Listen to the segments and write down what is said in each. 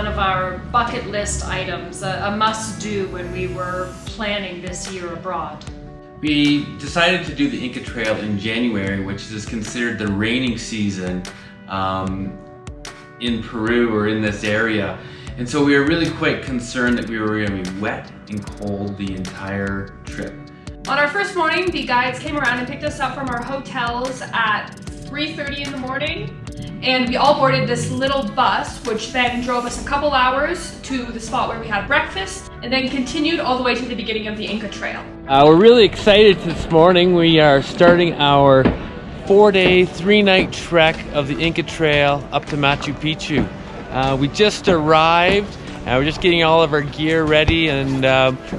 one of our bucket list items, a must-do when we were planning this year abroad. We decided to do the Inca Trail in January, which is considered the raining season in Peru or in this area. And so we were really quite concerned that we were going to be wet and cold the entire trip. On our first morning, the guides came around and picked us up from our hotels at 3:30 in the morning. And we all boarded this little bus, which then drove us a couple hours to the spot where we had breakfast, and then continued all the way to the beginning of the Inca Trail. We're really excited this morning. We are starting our 4-day, 3-night trek of the Inca Trail up to Machu Picchu. We just arrived. We're just getting all of our gear ready and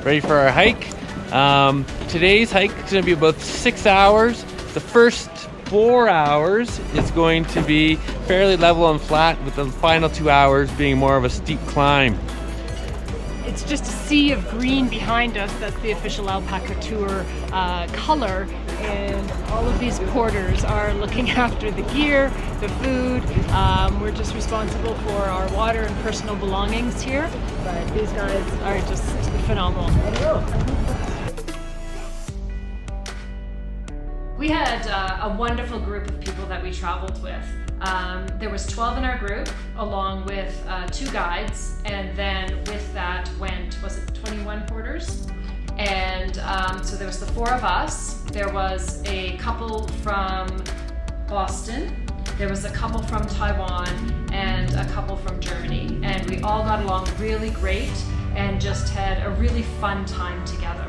ready for our hike. Today's hike is going to be about 6 hours. The first 4 hours is going to be fairly level and flat, with the final 2 hours being more of a steep climb. It's just a sea of green behind us. That's the official Alpaca Tour color, and all of these porters are looking after the gear, the food. We're just responsible for our water and personal belongings here, but these guys are just phenomenal. We had a wonderful group of people that we traveled with. There was 12 in our group, along with 2 guides, and then with that went, was it 21 porters? And so there was the 4 of us. There was a couple from Boston, there was a couple from Taiwan, and a couple from Germany. And we all got along really great and just had a really fun time together.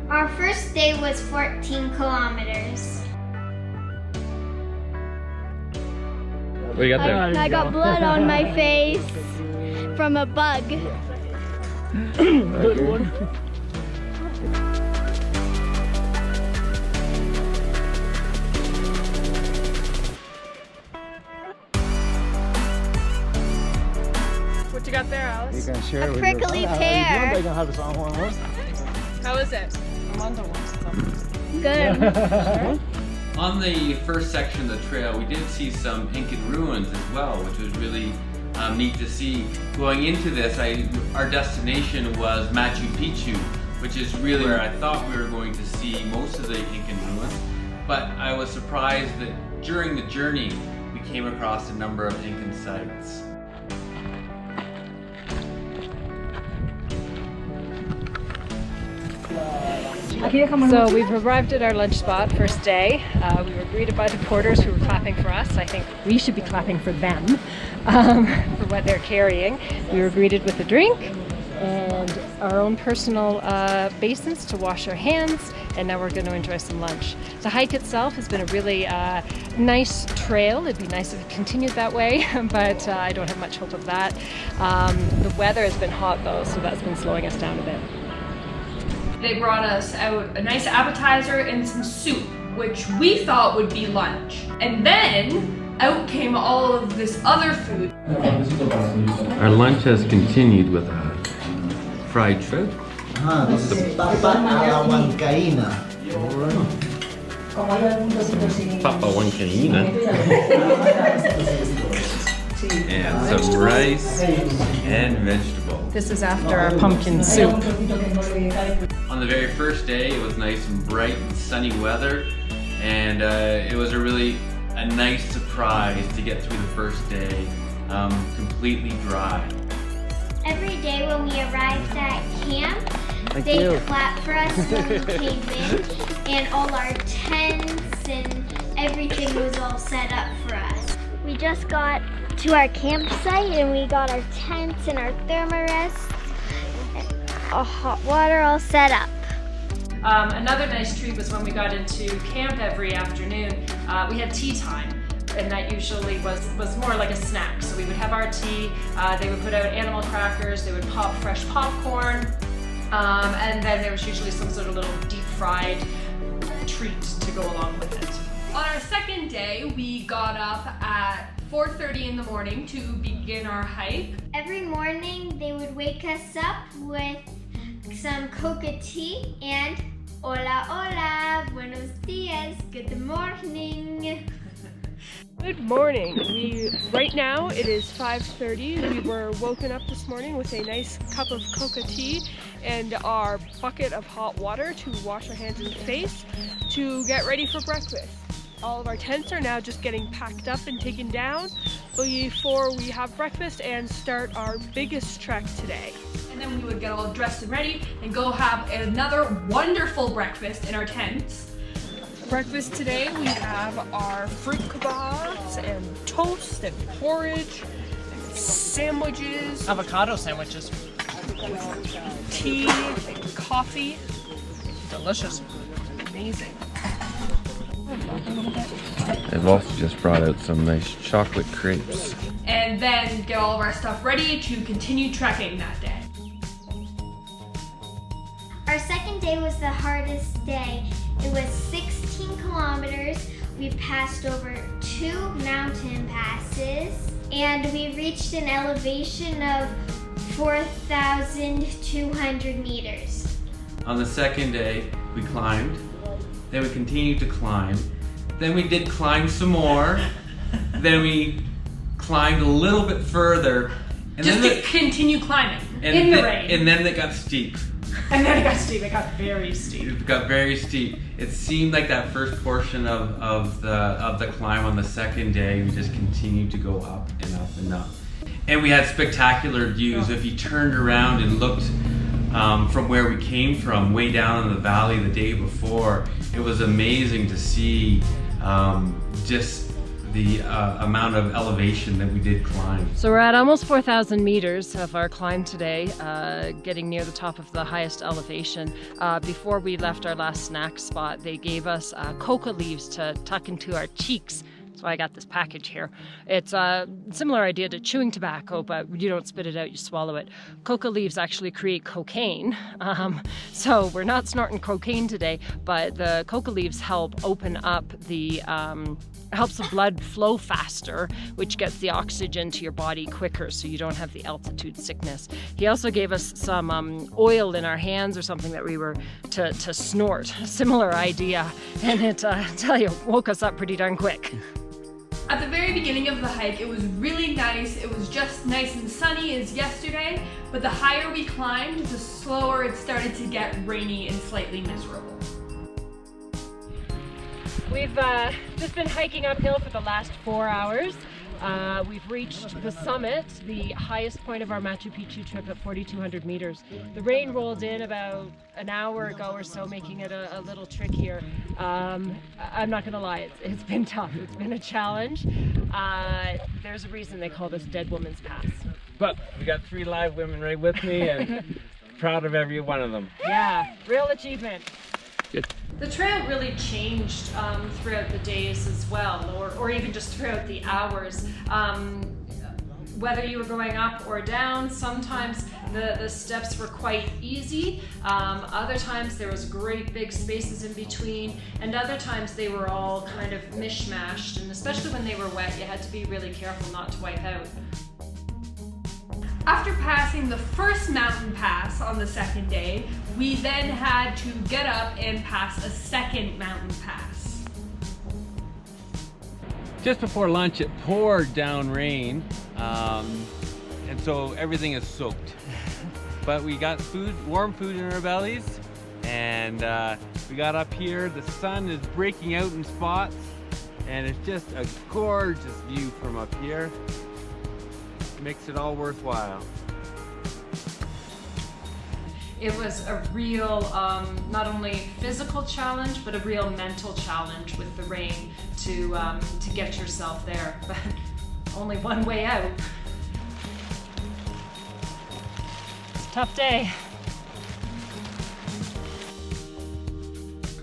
Our first day was 14 kilometers. What do you got there? I got blood on my face from a bug. Good one. What you got there, Alice? A prickly pear. How is it? Armando wants some. Good. On the first section of the trail, we did see some Incan ruins as well, which was really neat to see. Going into this, our destination was Machu Picchu, which is really where I thought we were going to see most of the Incan ruins. But I was surprised that during the journey, we came across a number of Incan sites. So we've arrived at our lunch spot, first day. We were greeted by the porters who were clapping for us. I think we should be clapping for them for what they're carrying. We were greeted with a drink and our own personal basins to wash our hands, and now we're going to enjoy some lunch. The hike itself has been a really nice trail. It'd be nice if it continued that way, but I don't have much hope of that. The weather has been hot though, so that's been slowing us down a bit. They brought us out a nice appetizer and some soup, which we thought would be lunch. And then out came all of this other food. Our lunch has continued with fried trout. This is papa a la huancaína. Papa huancaína. And some rice and vegetables. This is after our pumpkin soup. On the very first day, it was nice and bright and sunny weather, and it was a nice surprise to get through the first day completely dry. Every day when we arrived at camp, they clapped for us when we came in, and all our tents and everything was all set up for us. We just got to our campsite and we got our tents and our thermarests, and hot water all set up. Another nice treat was when we got into camp every afternoon. We had tea time, and that usually was more like a snack. So we would have our tea, they would put out animal crackers, they would pop fresh popcorn, and then there was usually some sort of little deep fried treat to go along with it. On our second day, we got up at 4:30 in the morning to begin our hike. Every morning they would wake us up with some coca tea and hola hola, buenos dias, good morning. Good morning. Right now it is 5:30. We were woken up this morning with a nice cup of coca tea and our bucket of hot water to wash our hands and face to get ready for breakfast. All of our tents are now just getting packed up and taken down before we have breakfast and start our biggest trek today. And then we would get all dressed and ready and go have another wonderful breakfast in our tents. Breakfast today, we have our fruit kebabs and toast and porridge, and sandwiches, Avocado sandwiches. tea, and coffee. Delicious. Amazing. They've also just brought out some nice chocolate crepes. And then get all of our stuff ready to continue trekking that day. Our second day was the hardest day. It was 16 kilometers. We passed over 2 mountain passes and we reached an elevation of 4,200 meters. On the second day, we climbed, then we continued to climb, then we did climb some more, then we climbed a little bit further, and Just then to continue climbing in the rain. And then it got steep. And then it got steep. It got very steep. It got very steep. It seemed like that first portion of the climb on the second day, we just continued to go up and up and up. And we had spectacular views. If you turned around and looked from where we came from, way down in the valley the day before, it was amazing to see just the amount of elevation that we did climb. So we're at almost 4,000 meters of our climb today, getting near the top of the highest elevation. Before we left our last snack spot, they gave us coca leaves to tuck into our cheeks. So I got this package here. It's a similar idea to chewing tobacco, but you don't spit it out, you swallow it. Coca leaves actually create cocaine. So we're not snorting cocaine today, but the coca leaves help open up the helps the blood flow faster, which gets the oxygen to your body quicker so you don't have the altitude sickness. He also gave us some oil in our hands or something that we were to snort. Similar idea, and it, I tell you, woke us up pretty darn quick. At the very beginning of the hike, it was really nice. It was just nice and sunny as yesterday, but the higher we climbed, the slower it started to get rainy and slightly miserable. We've just been hiking uphill for the last 4 hours. We've reached the summit, the highest point of our Machu Picchu trip at 4,200 meters. The rain rolled in about an hour ago or so, making it a little trickier. I'm not gonna lie, it's been tough. It's been a challenge. There's a reason they call this Dead Woman's Pass. But we got 3 live women right with me and proud of every one of them. Yeah, real achievement. Good. The trail really changed throughout the days as well, or even just throughout the hours. Whether you were going up or down, sometimes the steps were quite easy. Other times there was great big spaces in between, and other times they were all kind of mishmashed, and especially when they were wet, you had to be really careful not to wipe out. After passing the first mountain pass on the second day, we then had to get up and pass a second mountain pass. Just before lunch, it poured down rain, and so everything is soaked. But we got food, warm food in our bellies, and we got up here. The sun is breaking out in spots, and it's just a gorgeous view from up here. Makes it all worthwhile. It was a real, not only physical challenge, but a real mental challenge with the rain to get yourself there. But only one way out. It's a tough day.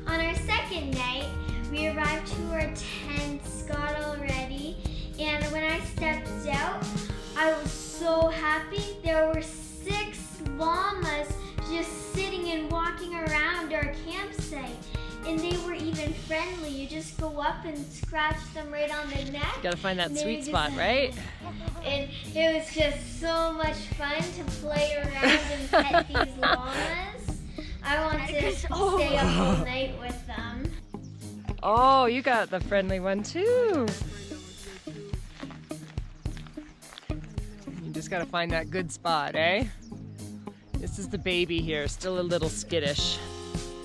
On our second night, we arrived to our tents, got all ready, and when I stepped out, I was so happy. There were 6 llamas just sitting and walking around our campsite, and they were even friendly. You just go up and scratch them right on the neck. Gotta find that and they sweet would spot, just- right? And it was just so much fun to play around and pet these llamas. I want to stay up all night with them. Oh, you got the friendly one too. just gotta find that good spot, eh? This is the baby here, still a little skittish.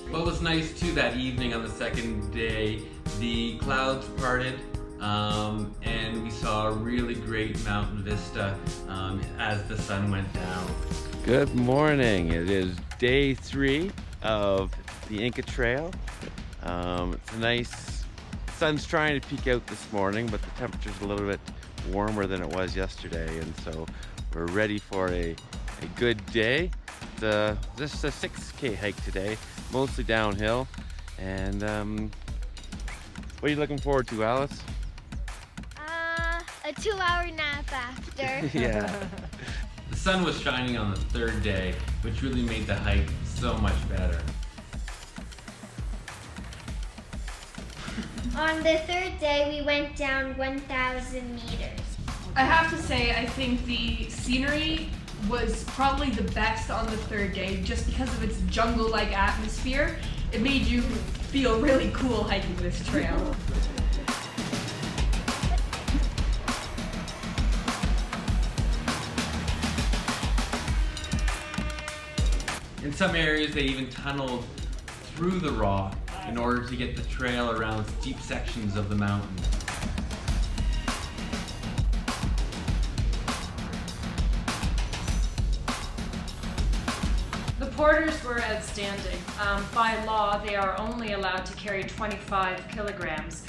What was nice too that evening on the second day, the clouds parted and we saw a really great mountain vista as the sun went down. Good morning. It is day 3 of the Inca Trail. It's a nice, sun's trying to peek out this morning, but the temperature's a little bit warmer than it was yesterday, and so we're ready for a good day. This is a 6K hike today, mostly downhill. And what are you looking forward to, Alice? A 2-hour nap after. Yeah. The sun was shining on the third day, which really made the hike so much better. On the third day, we went down 1,000 meters. I have to say, I think the scenery was probably the best on the third day just because of its jungle-like atmosphere. It made you feel really cool hiking this trail. In some areas, they even tunneled through the rock in order to get the trail around steep sections of the mountain. The porters were outstanding. By law, they are only allowed to carry 25 kilograms,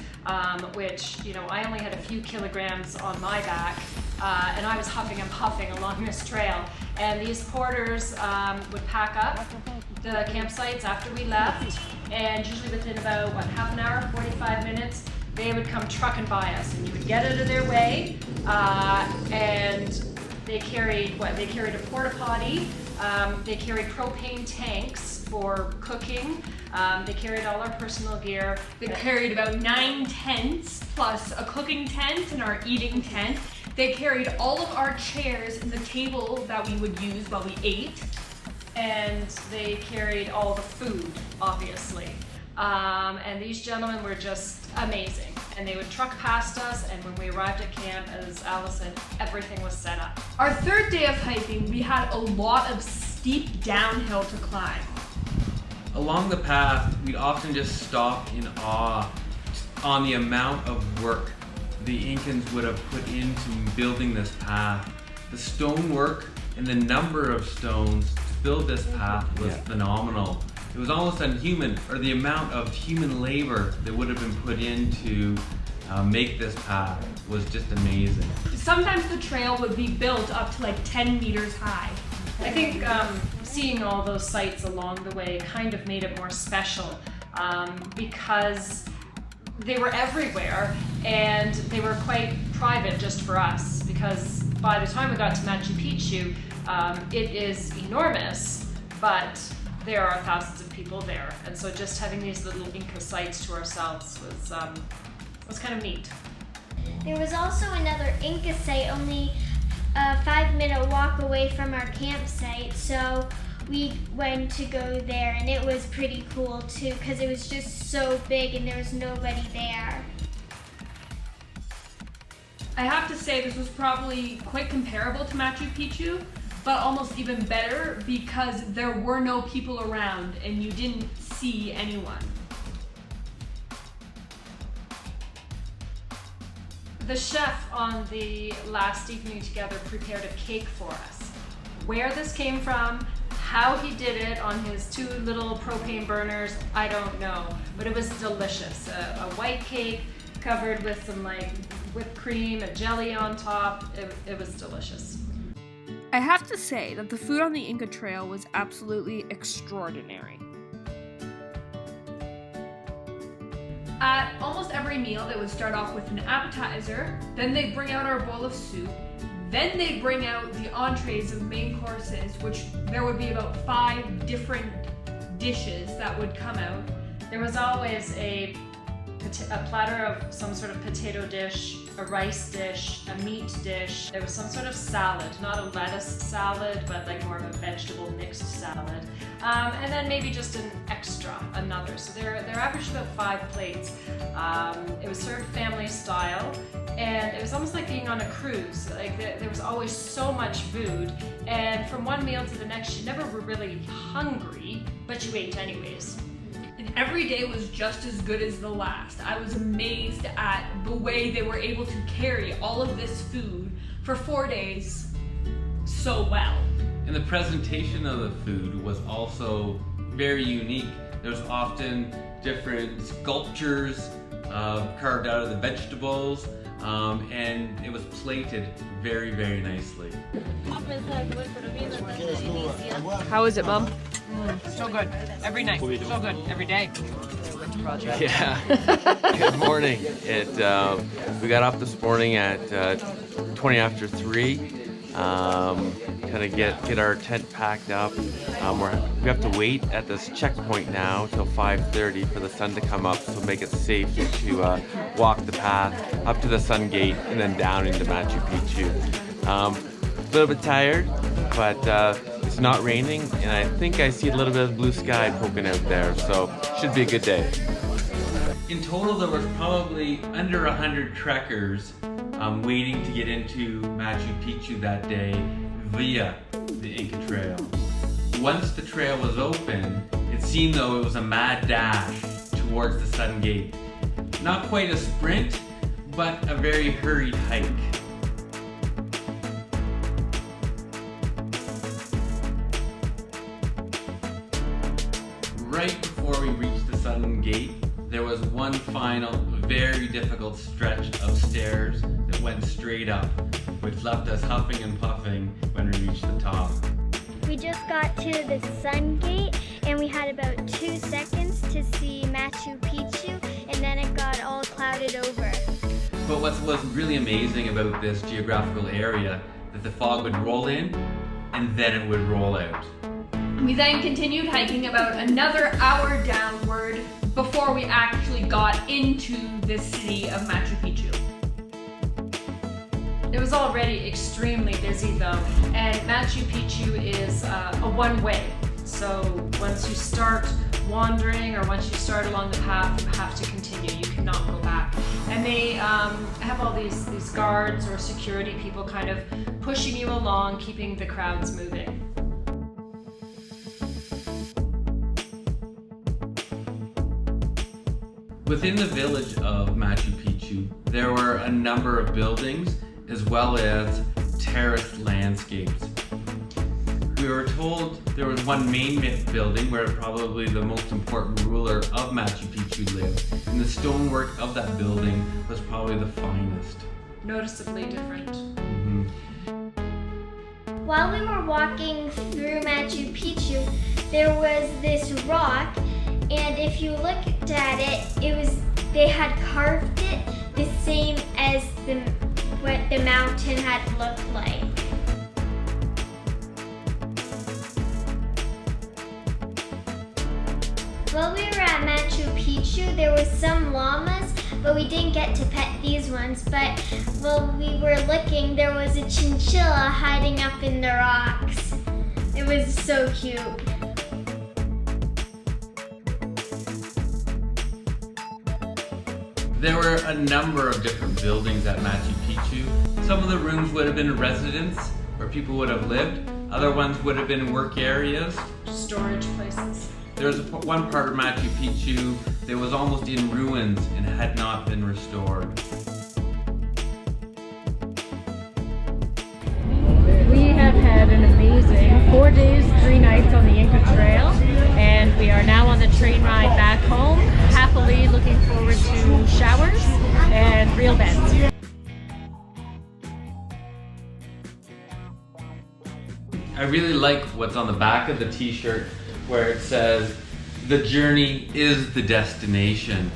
which, you know, I only had a few kilograms on my back, and I was huffing and puffing along this trail. And these porters would pack up the campsites after we left, and usually within about, half an hour, 45 minutes, they would come trucking by us, and you would get out of their way, and they carried, they carried a porta potty, they carried propane tanks for cooking, they carried all our personal gear. They carried about 9 tents, plus a cooking tent and our eating tent. They carried all of our chairs and the table that we would use while we ate. And they carried all the food, obviously. And these gentlemen were just amazing. And they would truck past us, and when we arrived at camp, as Alice said, everything was set up. Our third day of hiking, we had a lot of steep downhill to climb. Along the path, we'd often just stop in awe on the amount of work the Incans would have put into building this path. The stonework and the number of stones to build this path was phenomenal. It was almost unhuman, or the amount of human labor that would have been put into make this path was just amazing. Sometimes the trail would be built up to like 10 meters high. I think seeing all those sites along the way kind of made it more special because they were everywhere and they were quite private just for us, because by the time we got to Machu Picchu, it is enormous, but there are thousands of people there, and so just having these little Inca sites to ourselves was kind of neat. There was also another Inca site only a 5-minute walk away from our campsite, so we went to go there, and it was pretty cool too because it was just so big and there was nobody there. I have to say this was probably quite comparable to Machu Picchu, but almost even better because there were no people around and you didn't see anyone. The chef on the last evening together prepared a cake for us. Where this came from, how he did it on his 2 little propane burners, I don't know, but it was delicious. A white cake covered with some whipped cream, a jelly on top. It was delicious. I have to say that the food on the Inca Trail was absolutely extraordinary. At almost every meal, they would start off with an appetizer, then they'd bring out our bowl of soup, then they'd bring out the entrees of main courses, which there would be about 5 different dishes that would come out. There was always a a platter of some sort of potato dish, a rice dish, a meat dish. There was some sort of salad, not a lettuce salad, but like more of a vegetable mixed salad. And then maybe just an extra, another. So they're averaged about 5 plates. It was served family style, and it was almost like being on a cruise. Like there was always so much food, and from one meal to the next, you never were really hungry, but you ate anyways. And every day was just as good as the last. I was amazed at the way they were able to carry all of this food for 4 days so well. And the presentation of the food was also very unique. There's often different sculptures carved out of the vegetables, and it was plated very, very nicely. How is it, Mom? So good. Every night. So good. Every day. Yeah. Good morning. We got off this morning at 20 after 3. Kind of get our tent packed up. We have to wait at this checkpoint now till 5:30 for the sun to come up, so make it safe to walk the path up to the Sun Gate and then down into Machu Picchu. A little bit tired, but it's not raining, and I think I see a little bit of blue sky poking out there, so should be a good day. In total, there was probably under 100 trekkers waiting to get into Machu Picchu that day via the Inca Trail. Once the trail was open, it seemed though it was a mad dash towards the Sun Gate. Not quite a sprint, but a very hurried hike. Right before we reached the Sun Gate, there was one final, very difficult stretch of stairs that went straight up, which left us huffing and puffing when we reached the top. We just got to the Sun Gate and we had about 2 seconds to see Machu Picchu, and then it got all clouded over. But what was really amazing about this geographical area, that the fog would roll in and then it would roll out. We then continued hiking about another hour downward before we actually got into the city of Machu Picchu. It was already extremely busy though, and Machu Picchu is a one-way. So once you start wandering or once you start along the path, you have to continue. You cannot go back. And they have all these guards or security people kind of pushing you along, keeping the crowds moving. Within the village of Machu Picchu, there were a number of buildings as well as terraced landscapes. We were told there was one main building where probably the most important ruler of Machu Picchu lived, and the stonework of that building was probably the finest. Noticeably different. While we were walking through Machu Picchu, there was this rock, and if you looked at it, they had carved it the same as what the mountain had looked like. While we were at Machu Picchu, there were some llamas, but we didn't get to pet these ones. But while we were looking, there was a chinchilla hiding up in the rocks. It was so cute. There were a number of different buildings at Machu Picchu. Some of the rooms would have been residences where people would have lived. Other ones would have been work areas. Storage places. There was one part of Machu Picchu that was almost in ruins and had not been restored. We have had an amazing 4 days, 3 nights on the Inca Trail, and we are now on the train ride back home, happily looking forward to showers and real beds. I really like what's on the back of the t-shirt where it says, "The journey is the destination."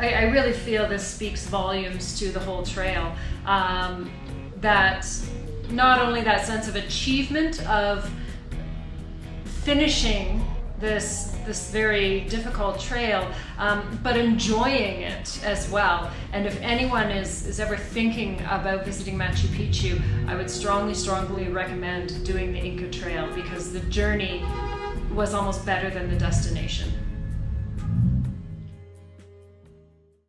I really feel this speaks volumes to the whole trail. That not only that sense of achievement of finishing this very difficult trail, but enjoying it as well. And if anyone is ever thinking about visiting Machu Picchu, I would strongly recommend doing the Inca Trail, because the journey was almost better than the destination.